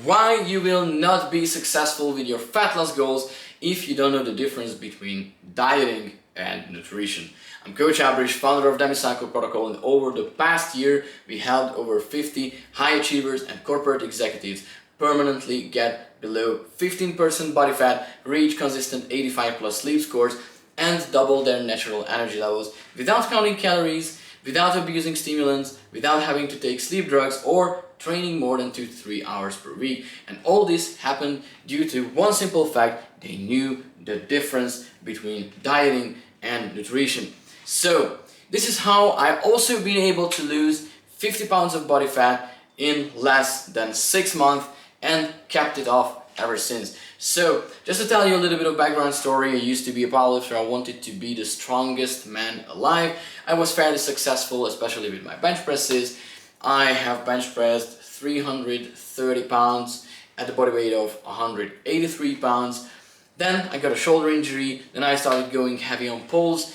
why you will not be successful with your fat loss goals if you don't know the difference between dieting and nutrition. I'm Coach Ábris, founder of Demi Cycle Protocol, and over the past year we helped over 50 high achievers and corporate executives permanently get below 15% body fat, reach consistent 85+ sleep scores, and double their natural energy levels without counting calories, without abusing stimulants, without having to take sleep drugs or training more than 2 to 3 hours per week. And all this happened due to one simple fact: they knew the difference between dieting and nutrition. So this is how I've also been able to lose 50 pounds of body fat in less than 6 months and kept it off ever since. So just to tell you a little bit of background story, I used to be a powerlifter. I wanted to be the strongest man alive. I was fairly successful, especially with my bench presses. I have bench pressed 330 pounds at the body weight of 183 pounds. Then I got a shoulder injury, then I started going heavy on pulls,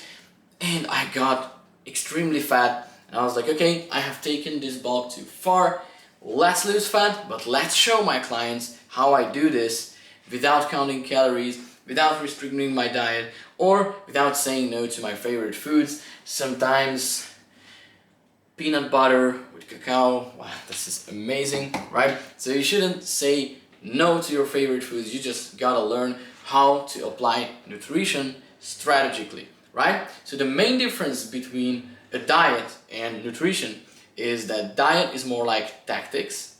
and I got extremely fat. And I was like, okay, I have taken this bulk too far. Let's lose fat, but let's show my clients how I do this without counting calories, without restricting my diet, or without saying no to my favorite foods. Sometimes peanut butter with cacao, wow, this is amazing, right? So you shouldn't say no to your favorite foods, you just gotta learn how to apply nutrition strategically, right? So the main difference between a diet and nutrition is that diet is more like tactics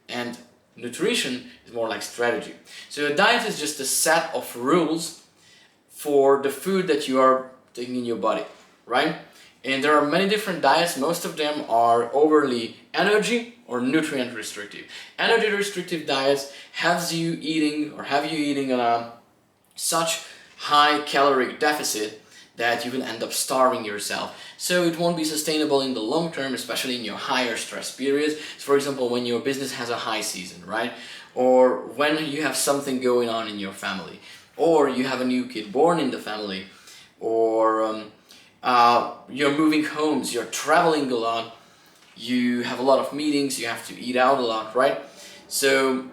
and nutrition is more like strategy. So a diet is just a set of rules for the food that you are taking in your body, right? And there are many different diets. Most of them are overly energy or nutrient restrictive. Energy restrictive diets have you eating on a such high caloric deficit that you will end up starving yourself. So it won't be sustainable in the long term, especially in your higher stress periods. So for example, when your business has a high season, right? Or when you have something going on in your family, or you have a new kid born in the family, or you're moving homes, you're traveling a lot, you have a lot of meetings, you have to eat out a lot, right? So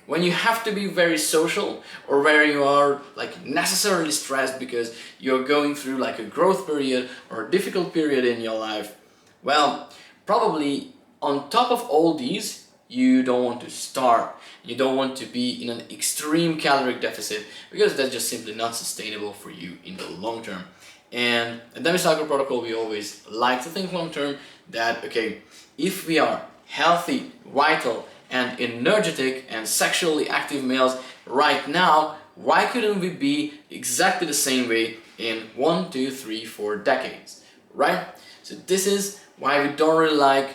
when you have to be very social, or where you are like necessarily stressed because you're going through like a growth period or a difficult period in your life, well, probably on top of all these, you don't want to starve. You don't want to be in an extreme caloric deficit, because that's just simply not sustainable for you in the long term. And at Demi Cycle Protocol, we always like to think long term that, okay, if we are healthy, vital, and energetic and sexually active males right now, why couldn't we be exactly the same way in 1, 2, 3, 4 decades, right? So this is why we don't really like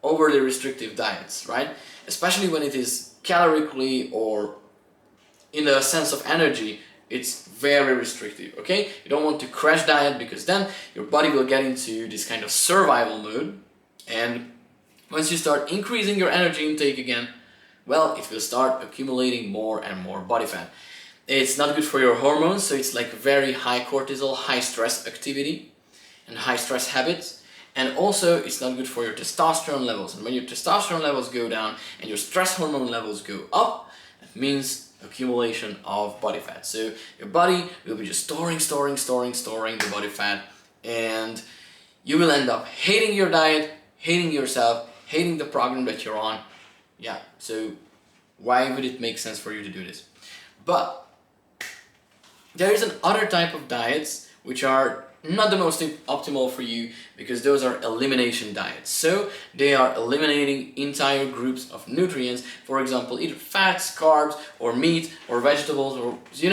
overly restrictive diets, right? Especially when it is calorically or in the sense of energy, it's very restrictive, okay? You don't want to crash diet, because then your body will get into this kind of survival mode, and once you start increasing your energy intake again, well, it will start accumulating more and more body fat. It's not good for your hormones, so it's like very high cortisol, high stress activity and high stress habits. And also it's not good for your testosterone levels. And when your testosterone levels go down and your stress hormone levels go up, that means accumulation of body fat. So your body will be just storing the body fat, and you will end up hating your diet, hating yourself, hating the program that you're on. Yeah, so why would it make sense for you to do this? But there is another type of diets which are not the most optimal for you, because those are elimination diets. So they are eliminating entire groups of nutrients, for example, either fats, carbs, or meat, or vegetables, or you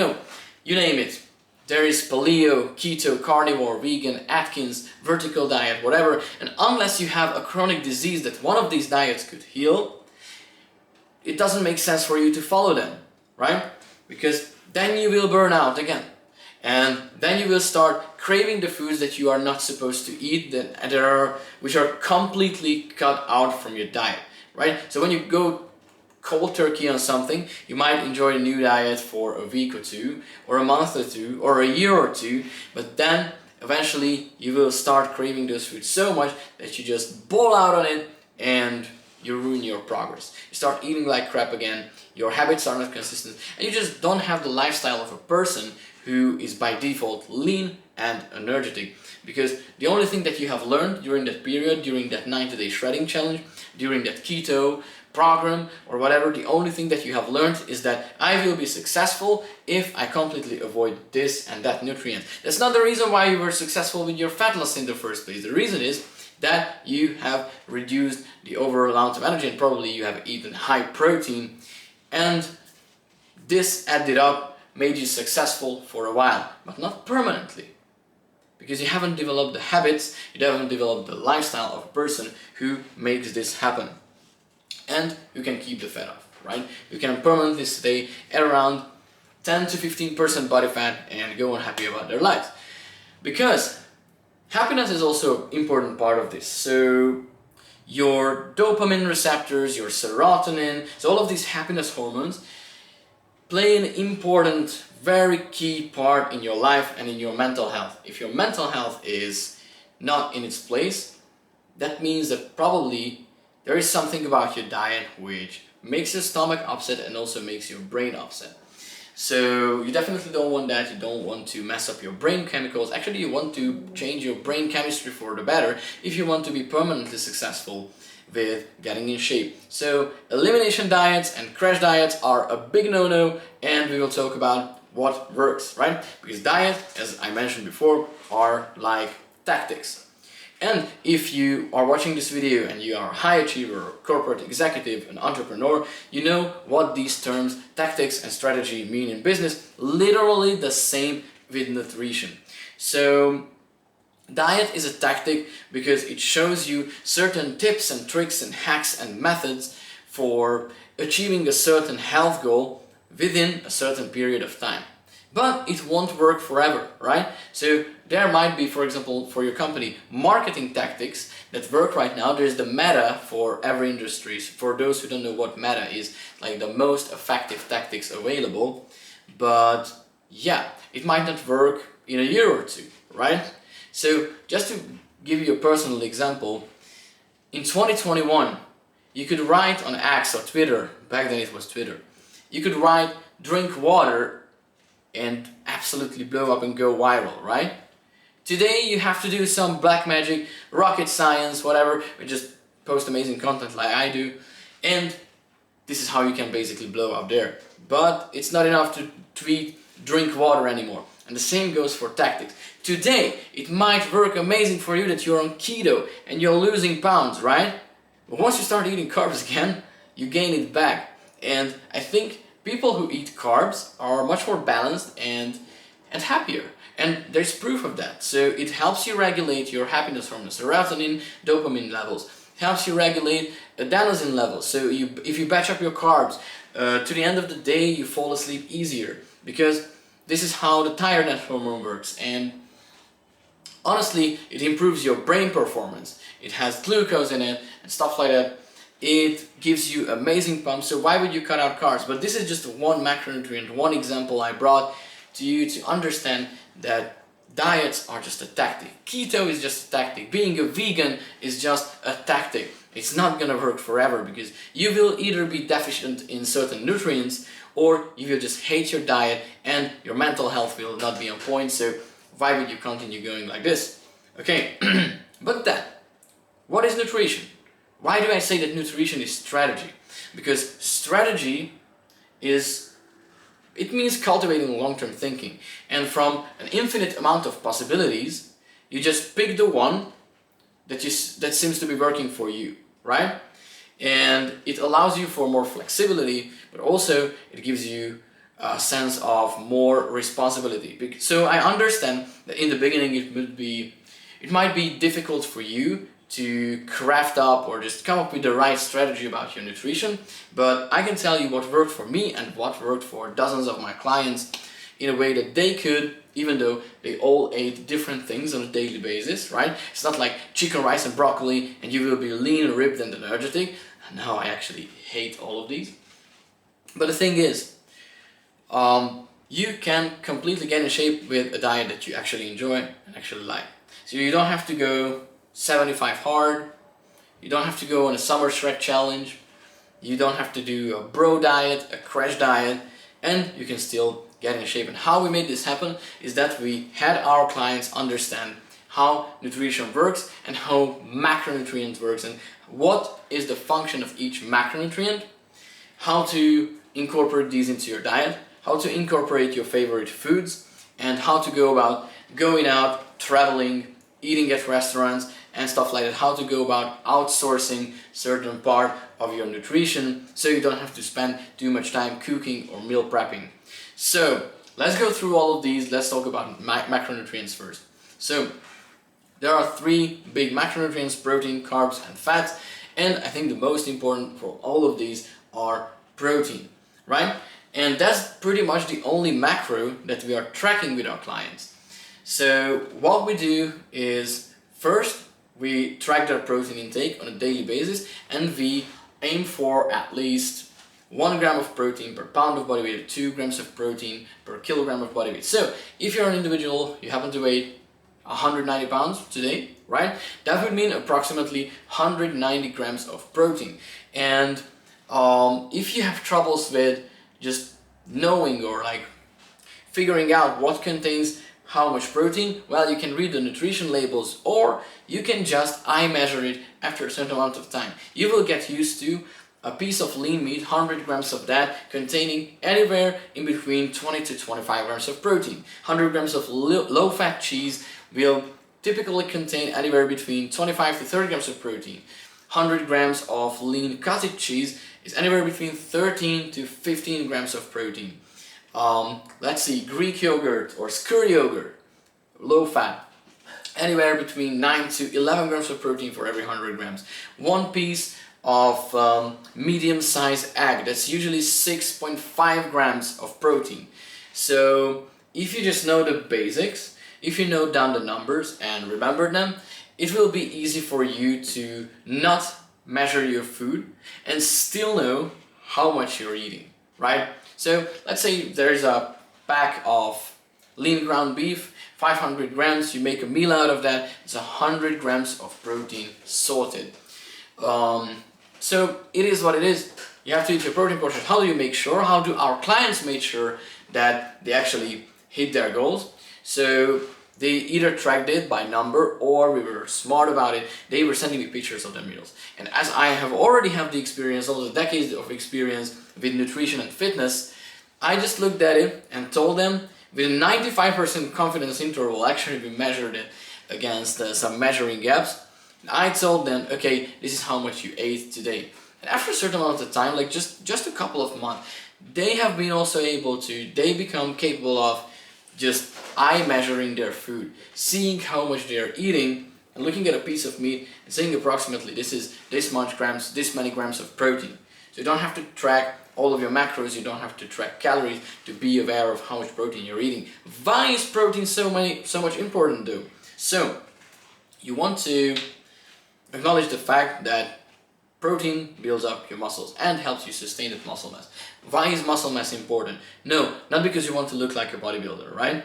name it. There is Paleo, Keto, Carnivore, Vegan, Atkins, vertical diet, whatever. And unless you have a chronic disease that one of these diets could heal, it doesn't make sense for you to follow them, right? Because then you will burn out again. And then you will start craving the foods that you are not supposed to eat, which are completely cut out from your diet, right? So when you go cold turkey on something, you might enjoy a new diet for a week or two, or a month or two, or a year or two, but then eventually you will start craving those foods so much that you just ball out on it, and you ruin your progress. You start eating like crap again, your habits are not consistent, and you just don't have the lifestyle of a person who is by default lean and energetic. Because the only thing that you have learned during that period, during that 90-day shredding challenge, during that keto program or whatever, the only thing that you have learned is that I will be successful if I completely avoid this and that nutrient. That's not the reason why you were successful with your fat loss in the first place. The reason is that you have reduced the overall amount of energy and probably you have eaten high protein, and this added up made you successful for a while, but not permanently. Because you haven't developed the habits, you haven't developed the lifestyle of a person who makes this happen. And you can keep the fat off, right? You can permanently stay at around 10 to 15% body fat and go on happy about their lives. Because happiness is also an important part of this. So your dopamine receptors, your serotonin, so all of these happiness hormones play an important, very key part in your life and in your mental health. If your mental health is not in its place, that means that probably there is something about your diet which makes your stomach upset and also makes your brain upset. So you definitely don't want that. You don't want to mess up your brain chemicals. Actually, you want to change your brain chemistry for the better if you want to be permanently successful with getting in shape. So elimination diets and crash diets are a big no-no, and we will talk about what works, right? Because diet, as I mentioned before, are like tactics. And if you are watching this video and you are a high achiever, corporate executive, an entrepreneur, you know what these terms, tactics and strategy, mean in business. Literally the same with nutrition. So diet is a tactic because it shows you certain tips and tricks and hacks and methods for achieving a certain health goal within a certain period of time. But it won't work forever, right? So there might be, for example, for your company, marketing tactics that work right now. There's the meta for every industry. For those who don't know what meta is, like the most effective tactics available. But yeah, it might not work in a year or two, right? So just to give you a personal example, in 2021, you could write on X or Twitter, back then it was Twitter, you could write drink water and absolutely blow up and go viral, right? Today you have to do some black magic, rocket science, whatever, and just post amazing content like I do, and this is how you can basically blow up there. But it's not enough to tweet drink water anymore. And the same goes for tactics. Today it might work amazing for you that you're on keto and you're losing pounds, right? But once you start eating carbs again, you gain it back. And I think people who eat carbs are much more balanced and happier. And there's proof of that. So it helps you regulate your happiness hormones, serotonin, dopamine levels. It helps you regulate adenosine levels. So if you batch up your carbs, to the end of the day you fall asleep easier. Because this is how the tiredness hormone works. And honestly, it improves your brain performance. It has glucose in it and stuff like that. It gives you amazing pumps, so why would you cut out carbs? But this is just one macronutrient, one example I brought to you to understand that diets are just a tactic. Keto is just a tactic. Being a vegan is just a tactic. It's not gonna work forever because you will either be deficient in certain nutrients or you will just hate your diet and your mental health will not be on point, so why would you continue going like this? Okay, but then, what is nutrition? Why do I say that nutrition is strategy? Because strategy it means cultivating long-term thinking. And from an infinite amount of possibilities, you just pick the one that seems to be working for you, right? And it allows you for more flexibility, but also it gives you a sense of more responsibility. So I understand that in the beginning it might be difficult for you to craft up or just come up with the right strategy about your nutrition, but I can tell you what worked for me and what worked for dozens of my clients in a way that they could, even though they all ate different things on a daily basis, right? It's not like chicken, rice and broccoli and you will be lean, ripped and energetic. No, I actually hate all of these. But the thing is, you can completely get in shape with a diet that you actually enjoy and actually like. So you don't have to go 75 hard, You don't have to go on a summer shred challenge. You don't have to do a bro diet, a crash diet, and you can still get in shape. And how we made this happen is that we had our clients understand how nutrition works and how macronutrient works and what is the function of each macronutrient, how to incorporate these into your diet, how to incorporate your favorite foods, and how to go about going out, traveling, eating at restaurants and stuff like that, how to go about outsourcing certain part of your nutrition so you don't have to spend too much time cooking or meal prepping. So let's go through all of these. Let's talk about macronutrients first. So there are three big macronutrients: protein, carbs and fats, and I think the most important for all of these are protein, right? And that's pretty much the only macro that we are tracking with our clients. So what we do is, first we track their protein intake on a daily basis, and we aim for at least 1 gram of protein per pound of body weight, 2 grams of protein per kilogram of body weight. So if you're an individual, you happen to weigh 190 pounds today, right? That would mean approximately 190 grams of protein. And if you have troubles with just knowing or like figuring out what contains how much protein, well, you can read the nutrition labels, or you can just eye measure it after a certain amount of time. You will get used to a piece of lean meat, 100 grams of that, containing anywhere in between 20 to 25 grams of protein. 100 grams of low-fat cheese will typically contain anywhere between 25 to 30 grams of protein. 100 grams of lean cottage cheese is anywhere between 13 to 15 grams of protein. Let's see, Greek yogurt or skyr yogurt, low fat, anywhere between 9 to 11 grams of protein for every 100 grams. One piece of medium-sized egg, that's usually 6.5 grams of protein. So if you just know the basics, if you note down the numbers and remember them, it will be easy for you to not measure your food and still know how much you're eating, right? So let's say there's a pack of lean ground beef, 500 grams, you make a meal out of that, it's 100 grams of protein sorted. So it is what it is. You have to eat your protein portion. How do you make sure? How do our clients make sure that they actually hit their goals? So they either tracked it by number, or we were smart about it. They were sending me pictures of their meals. And as I have already have the experience, all the decades of experience with nutrition and fitness, I just looked at it and told them with a 95% confidence interval. Actually, we measured it against some measuring gaps. And I told them, okay, this is how much you ate today. And after a certain amount of time, like just a couple of months, they have been also able to, they become capable of just eye measuring their food, seeing how much they are eating, and looking at a piece of meat and saying approximately this is this much grams, this many grams of protein. So you don't have to track all of your macros, you don't have to track calories to be aware of how much protein you're eating. Why is protein so much important though? So you want to acknowledge the fact that protein builds up your muscles and helps you sustain that muscle mass. Why is muscle mass important? No, not because you want to look like a bodybuilder, right?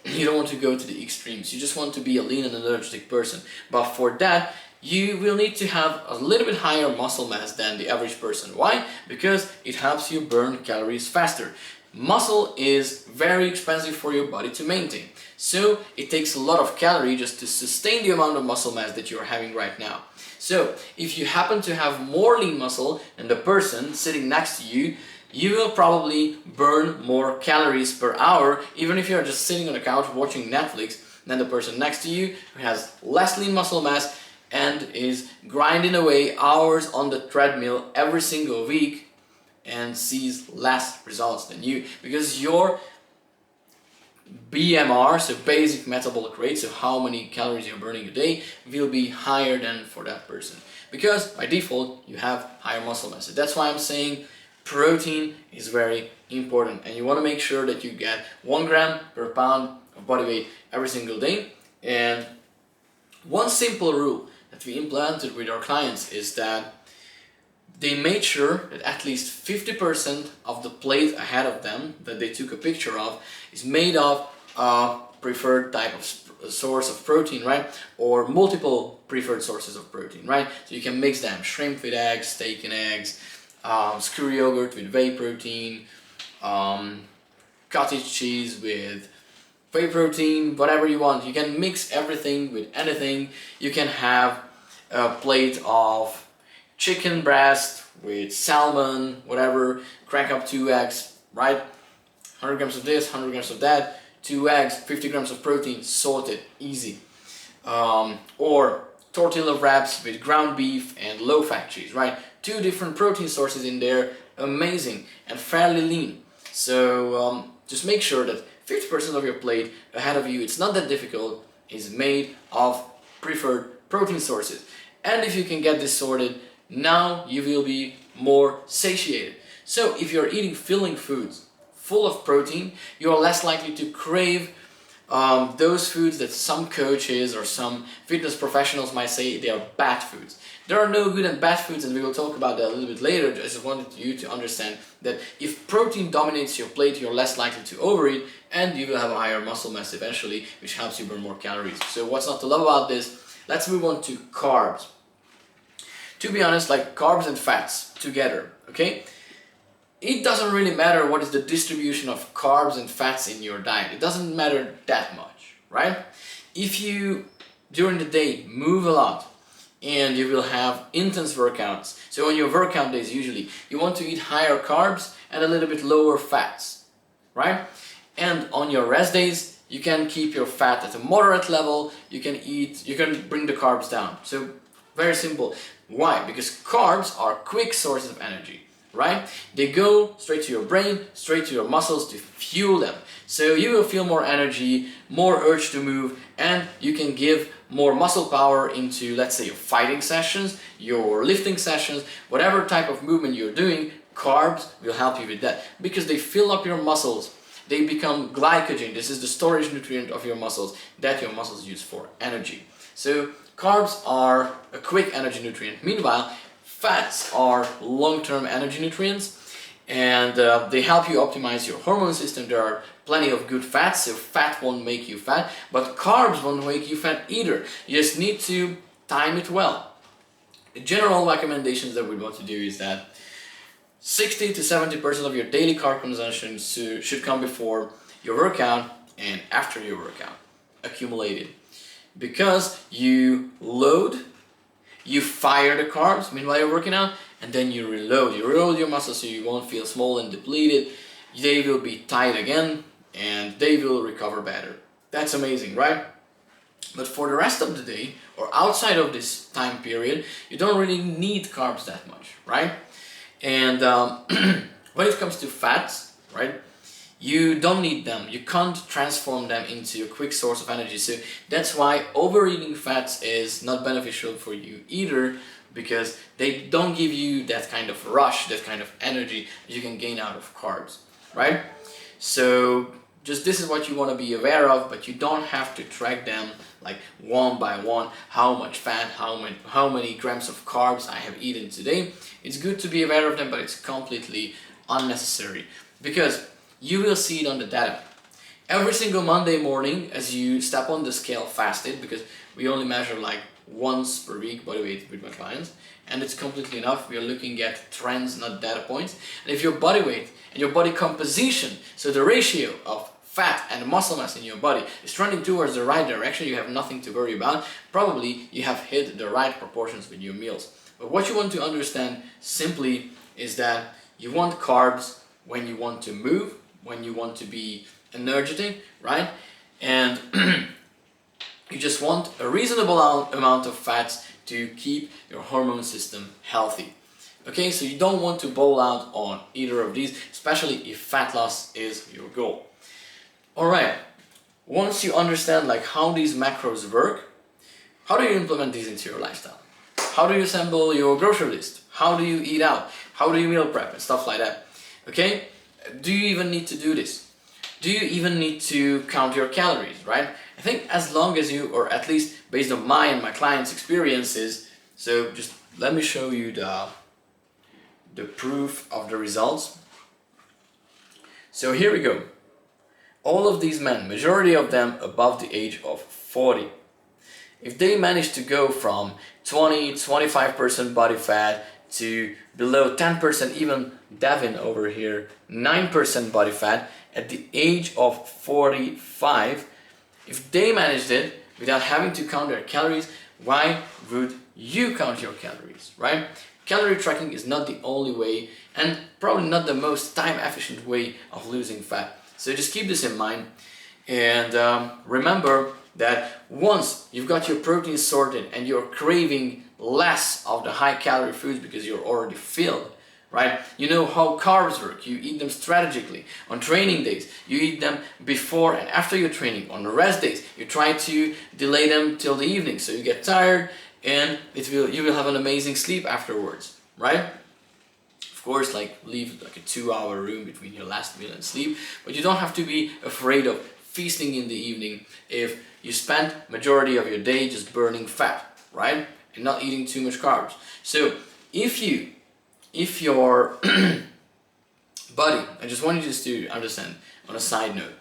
You don't want to go to the extremes. You just want to be a lean and energetic person. But for that, you will need to have a little bit higher muscle mass than the average person. Why? Because it helps you burn calories faster. Muscle is very expensive for your body to maintain. So it takes a lot of calories just to sustain the amount of muscle mass that you're having right now. So if you happen to have more lean muscle than the person sitting next to you, you will probably burn more calories per hour, even if you're just sitting on the couch watching Netflix, than the person next to you who has less lean muscle mass and is grinding away hours on the treadmill every single week and sees less results than you, because your BMR, so basic metabolic rate, so how many calories you're burning a day, will be higher than for that person, because by default you have higher muscle mass. So that's why I'm saying protein is very important, and you want to make sure that you get 1 gram per pound of body weight every single day. And one simple rule that we implemented with our clients is that they made sure that at least 50% of the plate ahead of them that they took a picture of is made of a preferred type of source of protein, right? Or multiple preferred sources of protein, right? So you can mix them: shrimp with eggs, steak and eggs, skyr yogurt with whey protein, cottage cheese with whey protein, whatever you want. You can mix everything with anything. You can have a plate of chicken breast with salmon, whatever, crack up 2 eggs, right? 100 grams of this, 100 grams of that, 2 eggs, 50 grams of protein, sorted, easy. Or tortilla wraps with ground beef and low-fat cheese, right? 2 different protein sources in there, amazing and fairly lean. So just make sure that 50% of your plate ahead of you, it's not that difficult, is made of preferred protein sources. And if you can get this sorted, now you will be more satiated. So if you're eating filling foods full of protein, you are less likely to crave those foods that some coaches or some fitness professionals might say they are bad foods. There are no good and bad foods, and we will talk about that a little bit later. I just wanted you to understand that if protein dominates your plate, you're less likely to overeat, and you will have a higher muscle mass eventually, which helps you burn more calories. So what's not to love about this? Let's move on to carbs. To be honest, like carbs and fats together, okay? It doesn't really matter what is the distribution of carbs and fats in your diet. It doesn't matter that much, right? If you, during the day, move a lot and you will have intense workouts. So on your workout days, usually, you want to eat higher carbs and a little bit lower fats, right? And on your rest days, you can keep your fat at a moderate level. You can bring the carbs down. So very simple. Why? Because carbs are quick sources of energy, right? They go straight to your brain, straight to your muscles to fuel them. So you will feel more energy, more urge to move, and you can give more muscle power into, let's say, your fighting sessions, your lifting sessions, whatever type of movement you're doing. Carbs will help you with that because they fill up your muscles. They become glycogen. This is the storage nutrient of your muscles that your muscles use for energy. So carbs are a quick energy nutrient. Meanwhile, fats are long-term energy nutrients, and they help you optimize your hormone system. There are plenty of good fats, so fat won't make you fat, but carbs won't make you fat either. You just need to time it well. The general recommendations that we want to do is that 60 to 70% of your daily carb consumption should come before your workout and after your workout, accumulated. Because you load, you fire the carbs meanwhile you're working out, and then you reload. You reload your muscles so you won't feel small and depleted. They will be tight again and they will recover better. That's amazing, right? But for the rest of the day or outside of this time period, you don't really need carbs that much, right? And when it comes to fats, right, you don't need them. You can't transform them into a quick source of energy. So that's why overeating fats is not beneficial for you either, because they don't give you that kind of rush, that kind of energy that you can gain out of carbs, right? So just this is what you want to be aware of, but you don't have to track them like one by one, how much fat, how many grams of carbs I have eaten today. It's good to be aware of them, but it's completely unnecessary because you will see it on the data. Every single Monday morning as you step on the scale fasted, because we only measure like once per week body weight with my clients, and it's completely enough. We are looking at trends, not data points. And if your body weight and your body composition, so the ratio of fat and muscle mass in your body is trending towards the right direction, you have nothing to worry about. Probably you have hit the right proportions with your meals. But what you want to understand simply is that you want carbs when you want to move, when you want to be energetic, right? And you just want a reasonable amount of fats to keep your hormone system healthy. Okay, so you don't want to bowl out on either of these, especially if fat loss is your goal. Alright, once you understand like how these macros work, how do you implement these into your lifestyle? How do you assemble your grocery list? How do you eat out? How do you meal prep and stuff like that? Okay, do you even need to do this? Do you even need to count your calories, right? I think as long as you, or at least based on my and my clients' experiences, so just let me show you the proof of the results. So here we go. All of these men, majority of them above the age of 40. If they manage to go from 20-25% body fat to below 10%, even Devin over here, 9% body fat at the age of 45, if they managed it without having to count their calories, why would you count your calories, right? Calorie tracking is not the only way, and probably not the most time efficient way of losing fat. So just keep this in mind, and remember that once you've got your protein sorted and you're craving less of the high calorie foods because you're already filled, right? You know how carbs work. You eat them strategically. On training days, you eat them before and after your training. On the rest days, you try to delay them till the evening so you get tired and you will have an amazing sleep afterwards, right? Of course, leave a 2-hour room between your last meal and sleep, but you don't have to be afraid of feasting in the evening if you spend majority of your day just burning fat, right? And not eating too much carbs. So if your body, I just want you just to understand on a side note,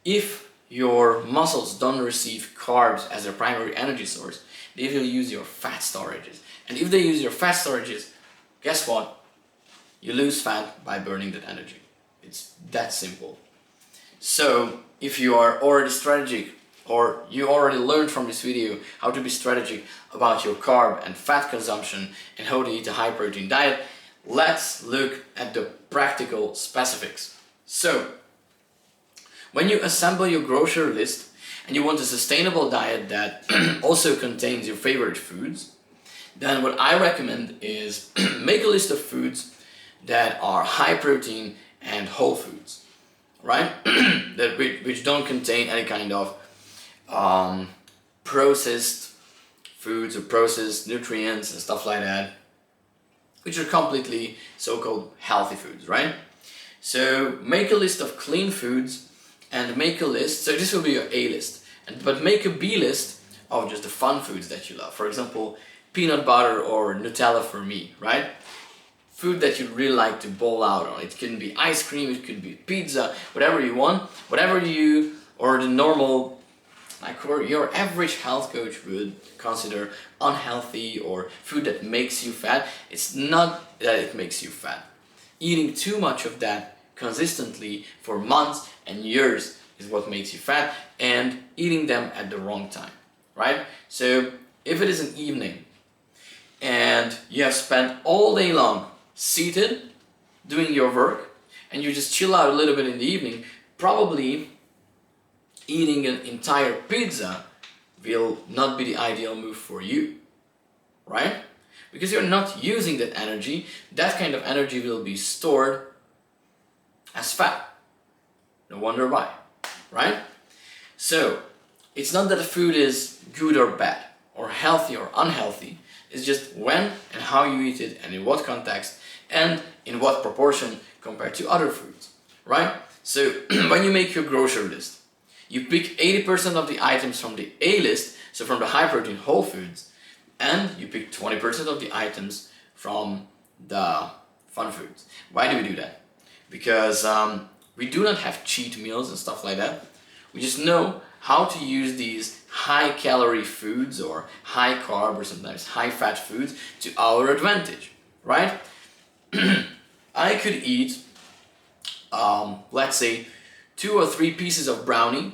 if your muscles don't receive carbs as their primary energy source, they will use your fat storages. And if they use your fat storages, guess what? You lose fat by burning that energy. It's that simple. So if you are already strategic, or you already learned from this video how to be strategic about your carb and fat consumption and how to eat a high protein diet, let's look at the practical specifics. So when you assemble your grocery list and you want a sustainable diet that also contains your favorite foods, then what I recommend is make a list of foods that are high protein and whole foods, right? which don't contain any kind of processed foods or processed nutrients and stuff like that, which are completely so-called healthy foods, right? So make a list of clean foods and make a list, so this will be your A list, but make a B list of just the fun foods that you love. For example, peanut butter or Nutella for me, right? Food that you really like to bowl out on. It can be ice cream, it could be pizza, whatever you want, whatever you, or the normal, your average health coach would consider unhealthy or food that makes you fat. It's not that it makes you fat. Eating too much of that consistently for months and years is what makes you fat, and eating them at the wrong time, right? So if it is an evening and you have spent all day long seated doing your work and you just chill out a little bit in the evening, probably eating an entire pizza will not be the ideal move for you, right? Because you're not using that energy. That kind of energy will be stored as fat. No wonder why, right? So it's not that the food is good or bad, or healthy or unhealthy. It's just when and how you eat it, and in what context, and in what proportion compared to other foods, right? So when you make your grocery list, you pick 80% of the items from the A list, so from the high protein whole foods, and you pick 20% of the items from the fun foods. Why do we do that? Because we do not have cheat meals and stuff like that. We just know how to use these high calorie foods or high carb or sometimes high fat foods to our advantage, right? I could eat, let's say, 2 or 3 pieces of brownie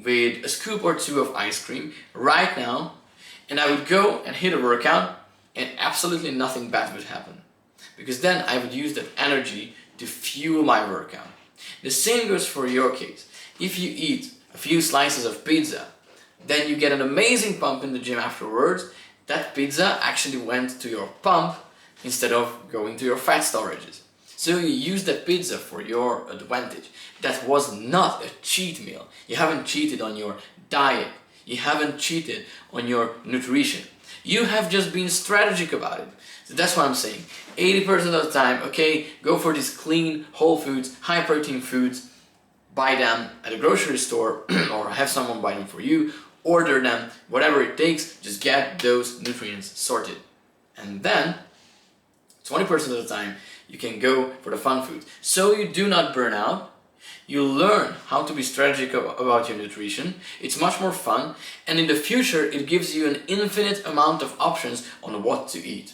with a scoop or 2 of ice cream right now, and I would go and hit a workout and absolutely nothing bad would happen, because then I would use that energy to fuel my workout. The same goes for your case. If you eat a few slices of pizza, then you get an amazing pump in the gym afterwards. That pizza actually went to your pump instead of going to your fat storages. So you use that pizza for your advantage. That was not a cheat meal. You haven't cheated on your diet. You haven't cheated on your nutrition. You have just been strategic about it. So that's what I'm saying. 80% of the time, okay, go for these clean, whole foods, high protein foods. Buy them at a grocery store or have someone buy them for you. Order them, whatever it takes, just get those nutrients sorted. And then 20% of the time, you can go for the fun foods. So you do not burn out, You learn how to be strategic about your nutrition. It's much more fun, and in the future it gives you an infinite amount of options on what to eat.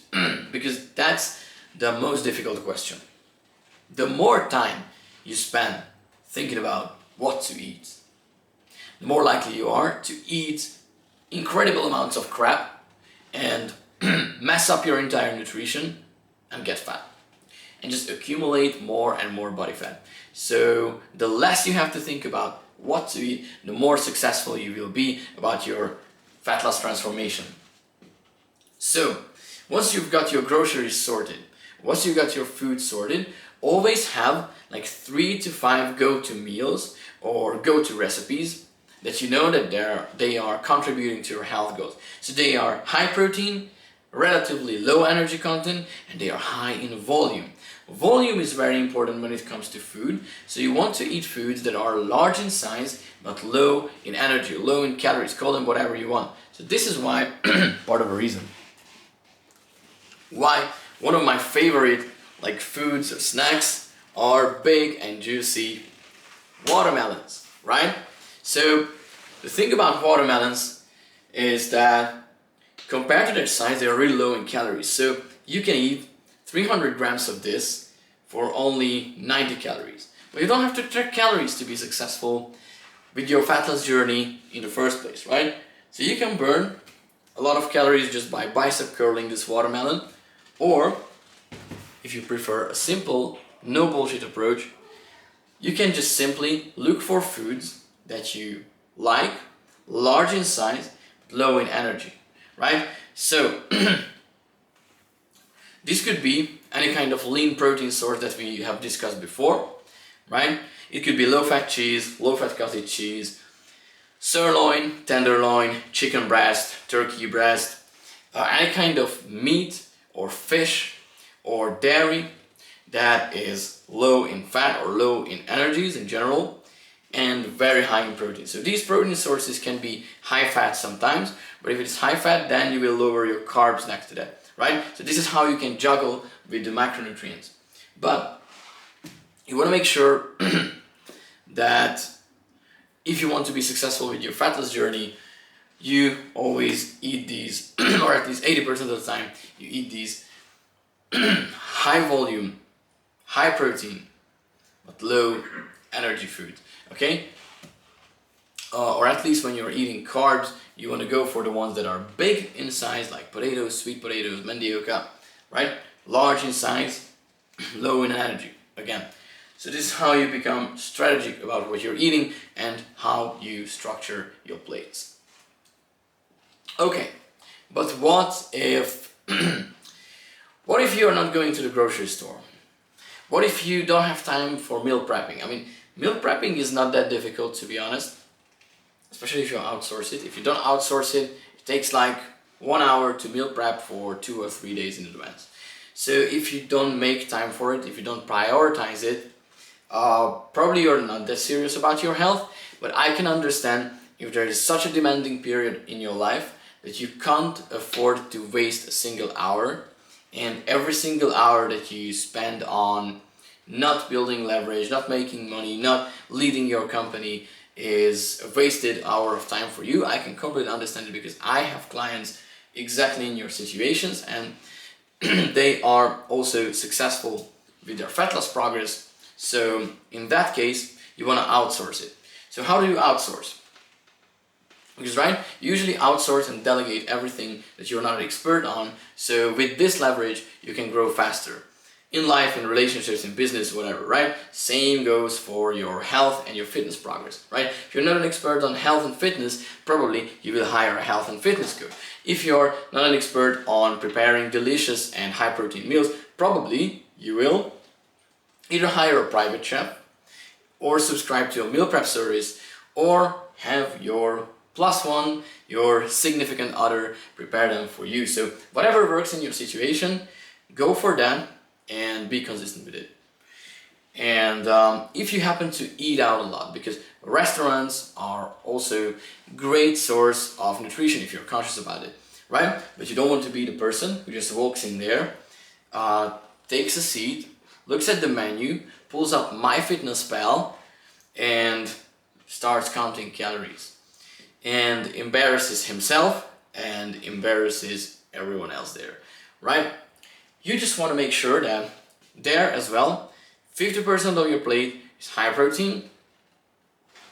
Because that's the most difficult question. The more time you spend thinking about what to eat, the more likely you are to eat incredible amounts of crap and mess up your entire nutrition and get fat and just accumulate more and more body fat. So the less you have to think about what to eat, the more successful you will be about your fat loss transformation. So once you've got your groceries sorted, once you've got your food sorted, always have like 3 to 5 go-to meals or go-to recipes that you know that they are contributing to your health goals. So they are high protein, relatively low energy content, and they are high in volume. Volume is very important when it comes to food. So you want to eat foods that are large in size but low in energy, low in calories, call them whatever you want. So this is why, part of the reason, why one of my favorite like foods or snacks are big and juicy watermelons, right? So the thing about watermelons is that compared to their size, they are really low in calories. So you can eat 300 grams of this for only 90 calories. But you don't have to track calories to be successful with your fat loss journey in the first place, right? So you can burn a lot of calories just by bicep curling this watermelon, or if you prefer a simple, no bullshit approach, you can just simply look for foods that you like, large in size, low in energy, right? So this could be any kind of lean protein source that we have discussed before, right? It could be low-fat cheese, low-fat cottage cheese, sirloin, tenderloin, chicken breast, turkey breast, any kind of meat or fish or dairy that is low in fat or low in energies in general and very high in protein. So these protein sources can be high fat sometimes, but if it's high fat, then you will lower your carbs next to that, right? So this is how you can juggle with the macronutrients. But you want to make sure that if you want to be successful with your fat loss journey, you always eat these, or at least 80% of the time, you eat these high volume, high protein, but low energy food, okay? Or at least when you're eating carbs, you want to go for the ones that are big in size, like potatoes, sweet potatoes, mandioca, right? Large in size, low in energy, again. So this is how you become strategic about what you're eating and how you structure your plates. Okay, but what if what if you're not going to the grocery store? What if you don't have time for meal prepping? I mean, meal prepping is not that difficult, to be honest, especially if you outsource it. If you don't outsource it, it takes like 1 hour to meal prep for 2 or 3 days in advance. So if you don't make time for it, if you don't prioritize it, probably you're not that serious about your health. But I can understand if there is such a demanding period in your life that you can't afford to waste a single hour, and every single hour that you spend on not building leverage, not making money, not leading your company is a wasted hour of time for you. I can completely understand it because I have clients exactly in your situations, and they are also successful with their fat loss progress. So in that case, you want to outsource it. So how do you outsource? Because right, you usually outsource and delegate everything that you're not an expert on. So with this leverage, you can grow faster. In life, in relationships, in business, whatever, right? Same goes for your health and your fitness progress, right? If you're not an expert on health and fitness, probably you will hire a health and fitness coach. If you're not an expert on preparing delicious and high protein meals, probably you will either hire a private chef or subscribe to a meal prep service or have your plus one, your significant other, prepare them for you. So whatever works in your situation, go for that and be consistent with it. And if you happen to eat out a lot, because restaurants are also great source of nutrition if you're conscious about it, right? But you don't want to be the person who just walks in there, takes a seat, looks at the menu, pulls up MyFitnessPal, and starts counting calories and embarrasses himself and embarrasses everyone else there, right? You just want to make sure that there as well, 50% of your plate is high protein.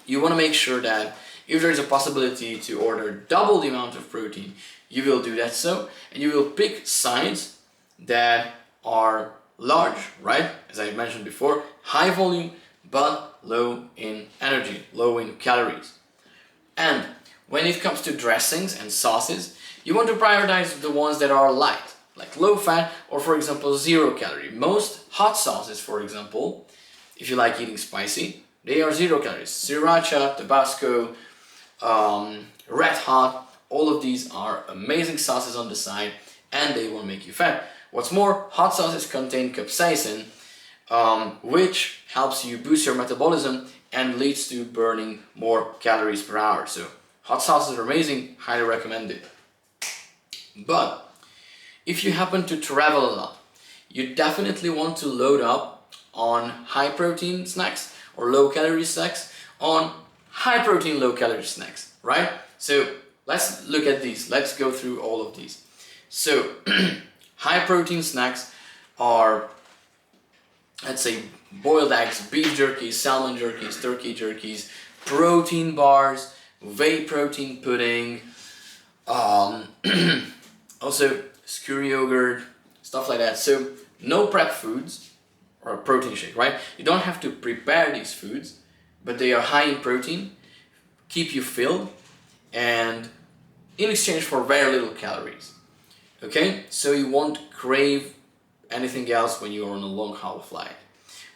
You want to make sure that if there is a possibility to order double the amount of protein, you will do that so, and you will pick sides that are large, right? As I mentioned before, high volume but low in energy, low in calories. And when it comes to dressings and sauces, you want to prioritize the ones that are light, like low fat or, for example, 0 calorie. Most hot sauces, for example, if you like eating spicy, they are 0 calories. Sriracha, Tabasco, Red Hot, all of these are amazing sauces on the side and they won't make you fat. What's more, hot sauces contain capsaicin, which helps you boost your metabolism and leads to burning more calories per hour. So hot sauces are amazing, highly recommended. But if you happen to travel a lot, you definitely want to load up on high protein snacks or low calorie snacks on high protein, low calorie snacks, right? So let's look at these. Let's go through all of these. So high protein snacks are, let's say, boiled eggs, beef jerkies, salmon jerkies, turkey jerkies, protein bars, whey protein pudding, also skyr yogurt, stuff like that. So no prep foods or a protein shake, right? You don't have to prepare these foods, but they are high in protein, keep you filled, and in exchange for very little calories. Okay, so you won't crave anything else when you're on a long haul flight,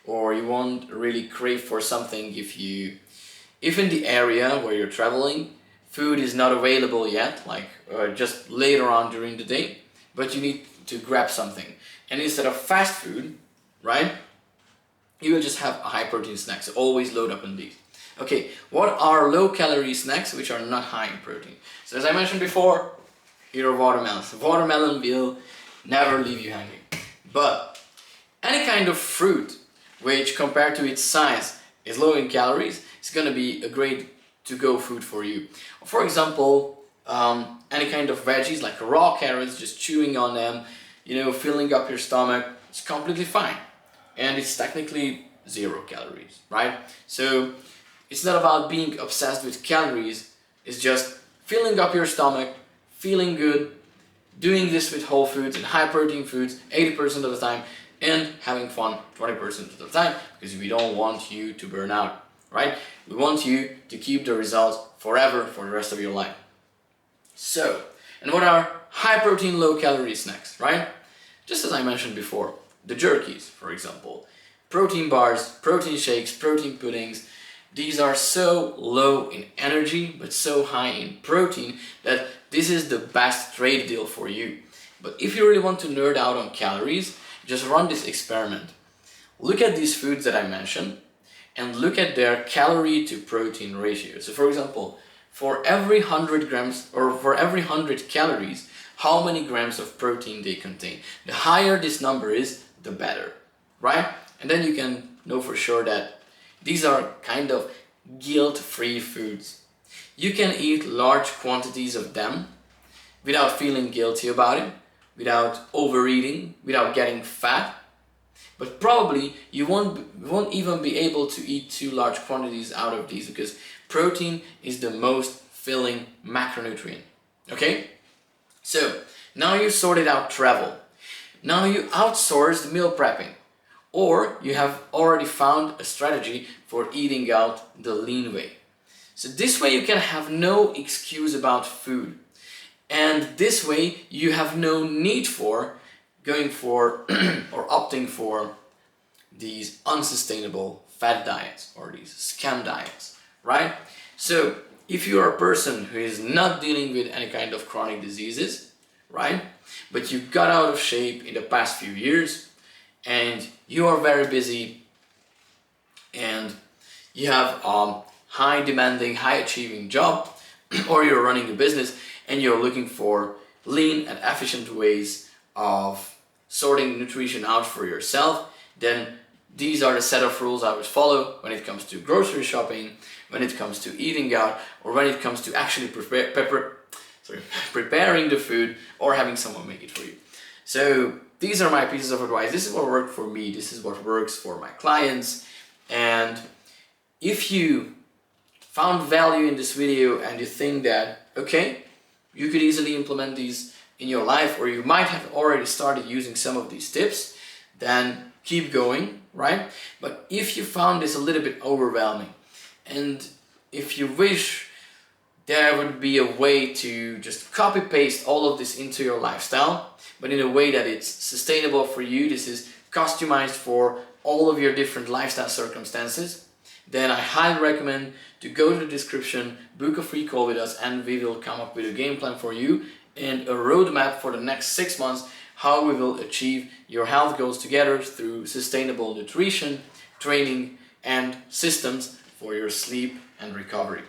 or you won't really crave for something if in the area where you're traveling food is not available yet, like just later on during the day, but you need to grab something, and instead of fast food, right, you will just have a high protein snacks. So always load up on these. Okay, what are low calorie snacks which are not high in protein? So as I mentioned before, here are watermelons. Watermelon will never leave you hanging. But any kind of fruit which compared to its size is low in calories is going to be a great to-go food for you. For example, any kind of veggies like raw carrots, just chewing on them, filling up your stomach, it's completely fine. And it's technically 0 calories, right? So it's not about being obsessed with calories, it's just filling up your stomach, feeling good, doing this with whole foods and high protein foods 80% of the time, and having fun 20% of the time, because we don't want you to burn out, right? We want you to keep the results forever for the rest of your life. So, and what are high protein, low calorie snacks, right? Just as I mentioned before, the jerkies, for example, protein bars, protein shakes, protein puddings. These are so low in energy but so high in protein that this is the best trade deal for you. But if you really want to nerd out on calories, just run this experiment. Look at these foods that I mentioned and look at their calorie to protein ratio. So for example, for every 100 grams or for every 100 calories, how many grams of protein they contain. The higher this number is, the better, right? And then you can know for sure that these are kind of guilt-free foods. You can eat large quantities of them without feeling guilty about it, without overeating, without getting fat. But probably you won't even be able to eat too large quantities out of these because protein is the most filling macronutrient. Okay? So now you sorted out travel. Now you outsourced meal prepping. Or you have already found a strategy for eating out the lean way. So this way you can have no excuse about food. And this way you have no need for going for or opting for these unsustainable fat diets or these scam diets, right? So if you are a person who is not dealing with any kind of chronic diseases, right, but you got out of shape in the past few years and you are very busy and you have a high demanding, high achieving job or you're running a business and you're looking for lean and efficient ways of sorting nutrition out for yourself, then these are the set of rules I always follow when it comes to grocery shopping, when it comes to eating out, or when it comes to actually preparing the food or having someone make it for you. So these are my pieces of advice. This is what worked for me. This is what works for my clients. And if you found value in this video and you think that, okay, you could easily implement these in your life, or you might have already started using some of these tips, then keep going, right? But if you found this a little bit overwhelming, and if you wish there would be a way to just copy paste all of this into your lifestyle, but in a way that it's sustainable for you, this is customized for all of your different lifestyle circumstances, then I highly recommend to go to the description, book a free call with us, and we will come up with a game plan for you and a roadmap for the next 6 months how we will achieve your health goals together through sustainable nutrition, training, and systems for your sleep and recovery.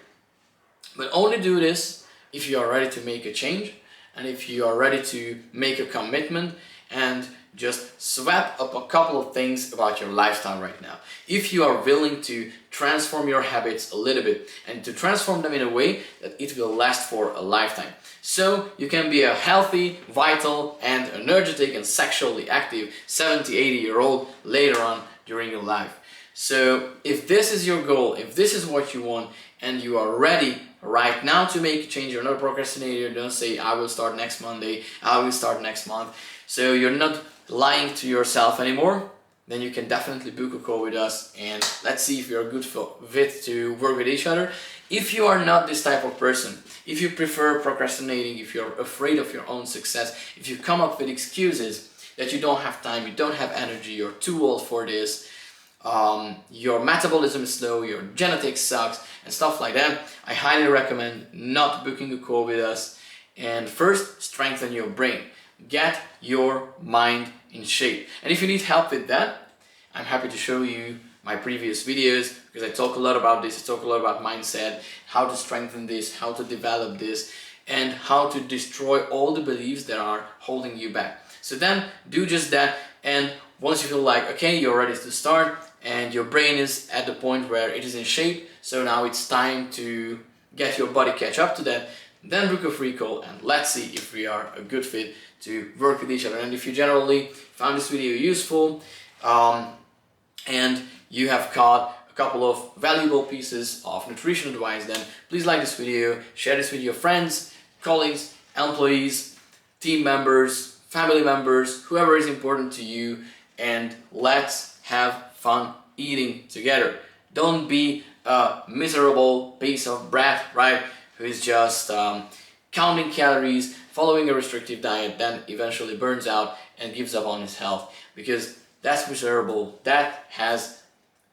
But only do this if you are ready to make a change and if you are ready to make a commitment and just swap up a couple of things about your lifestyle right now. If you are willing to transform your habits a little bit and to transform them in a way that it will last for a lifetime. So you can be a healthy, vital, and energetic and sexually active 70, 80-year-old later on during your life. So if this is your goal, if this is what you want, and you are ready right now to make a change, you're not a procrastinator, don't say I will start next Monday, I will start next month. So you're not lying to yourself anymore, then you can definitely book a call with us and let's see if you're a good fit to work with each other. If you are not this type of person, if you prefer procrastinating, if you're afraid of your own success, if you come up with excuses that you don't have time, you don't have energy, you're too old for this, your metabolism is slow, your genetics sucks, and stuff like that, I highly recommend not booking a call with us and first strengthen your brain. Get your mind in shape. And if you need help with that, I'm happy to show you my previous videos because I talk a lot about this, I talk a lot about mindset, how to strengthen this, how to develop this, and how to destroy all the beliefs that are holding you back. So then do just that, and once you feel like, okay, you're ready to start and your brain is at the point where it is in shape, so now it's time to get your body catch up to that, then book a free call and let's see if we are a good fit to work with each other. And if you generally found this video useful and you have caught a couple of valuable pieces of nutrition advice, then please like this video, share this with your friends, colleagues, employees, team members, family members, whoever is important to you, and let's have fun eating together. Don't be a miserable piece of bread, right, who is just counting calories, following a restrictive diet, then eventually burns out and gives up on his health, because that's miserable. That has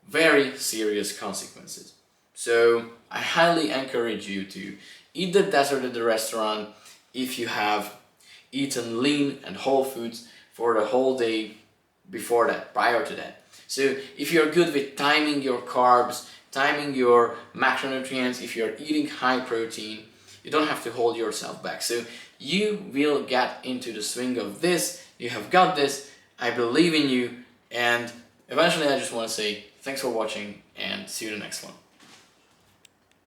very serious consequences. So I highly encourage you to eat the dessert at the restaurant if you have eaten lean and whole foods for the whole day before that, prior to that. So if you're good with timing your carbs, timing your macronutrients, if you're eating high protein, you don't have to hold yourself back. So you will get into the swing of this. You have got this. I believe in you. And eventually I just want to say thanks for watching and see you in the next one.